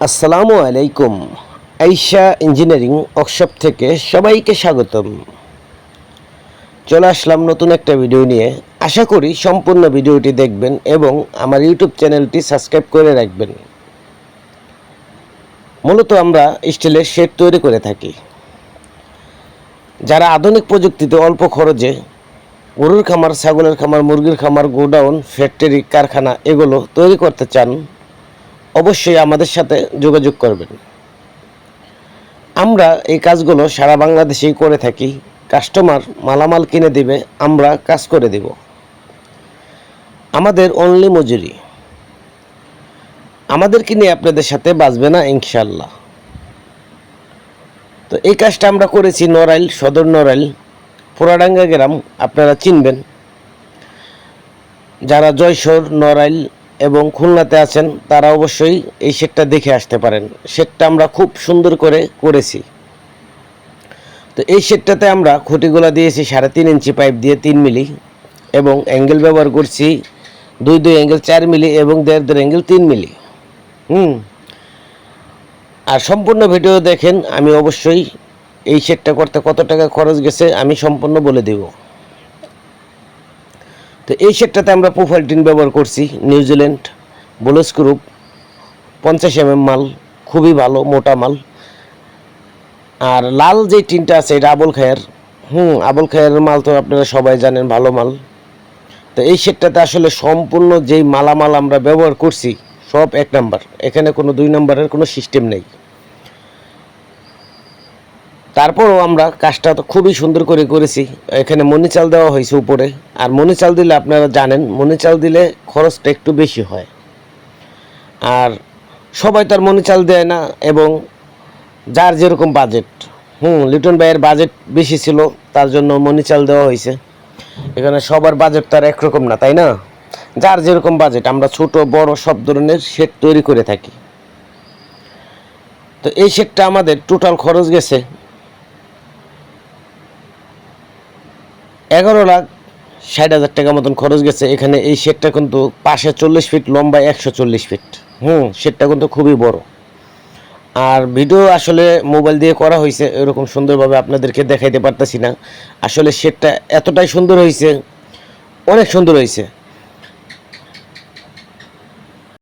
আসসালামু আলাইকুম। Aisha engineering workshop থেকে সবাইকে স্বাগতম। চলে আসলাম নতুন একটা ভিডিও নিয়ে। আশা করি সম্পূর্ণ ভিডিওটি দেখবেন এবং আমার ইউটিউব চ্যানেলটি সাবস্ক্রাইব করে রাখবেন। মূলত আমরা স্টিলের শেড তৈরি করে থাকি। যারা আধুনিক প্রযুক্তিতে অল্প খরচে গরুর খামার, ছাগলের খামার, মুরগির খামার, গোডাউন, ফ্যাক্টরি, কারখানা এগুলো তৈরি করতে চান, অবশ্যই আমাদের সাথে যোগাযোগ করবেন। আমরা এই কাজগুলো সারা বাংলাদেশেই করে থাকি। কাস্টমার মালামাল কিনে দিবে, আমরা কাজ করে দেব। আমাদের অনলি মজুরি। আমাদেরকে নিয়ে আপনাদের সাথে বাঁচবে না ইনশাল্লাহ। তো এই কাজটা আমরা করেছি নড়াইল, সদর নড়াইল, পুরাডাঙ্গা গ্রাম, আপনারা চিনবেন। যারা জয়সর, নড়াইল এবং খুলনাতে আছেন তারা অবশ্যই এই শেডটা দেখে আসতে পারেন। শেডটা আমরা খুব সুন্দর করে করেছি। তো এই শেডটাতে আমরা খুঁটিগুলো দিয়েছি 3.5 ইঞ্চি পাইপ দিয়ে 3 মিলি, এবং অ্যাঙ্গেল ব্যবহার করছি 2 অ্যাঙ্গেল 4 মিলি এবং 1.5 অ্যাঙ্গেল 3 মিলি। আর সম্পূর্ণ ভিডিও দেখেন, আমি অবশ্যই এই শেডটা করতে কত টাকা খরচ গেছে আমি সম্পূর্ণ বলে দেব। তো এই শেডটাতে আমরা প্রোফাইল টিন ব্যবহার করছি নিউজিল্যান্ড ব্লুস গ্রুপ 50 mm মাল, খুবই ভালো মোটা মাল। আর লাল যে টিনটা আছে এটা আবুল খায়ের। আবুল খায়ের মাল তো আপনারা সবাই জানেন, ভালো মাল। তো এই শেডটাতে আসলে সম্পূর্ণ যেই মালামাল আমরা ব্যবহার করছি সব 1 নাম্বার। এখানে কোনো 2 নাম্বারের কোনো সিস্টেম নেই। তারপরও আমরা কাজটা তো খুবই সুন্দর করে করেছি। এখানে মনি চাল দেওয়া হয়েছে উপরে। আর মনি চাল দিলে আপনারা জানেন, মনি চাল দিলে খরচটা একটু বেশি হয়। আর সবাই তার মনি চাল দেয় না, এবং যার যেরকম বাজেট। লিটন ভাইয়ের বাজেট বেশি ছিল, তার জন্য মনি চাল দেওয়া হয়েছে। এখানে সবার বাজেট তার একরকম না, তাই না? যার যেরকম বাজেট, আমরা ছোট বড় সব ধরনের শেড তৈরি করে থাকি। তো এই শেডটা আমাদের টোটাল খরচ গেছে 11,60,000 টাকা মতন খরচ গেছে। এখানে এই শেডটা কিন্তু পাশে 40 ফিট, লম্বায় 140 ফিট। শেডটা কিন্তু খুবই বড়। আর ভিডিও আসলে মোবাইল দিয়ে করা হয়েছে, এরকম সুন্দরভাবে আপনাদেরকে দেখাইতে পারতেছি না। আসলে শেডটা এতটাই সুন্দর হয়েছে, অনেক সুন্দর হয়েছে।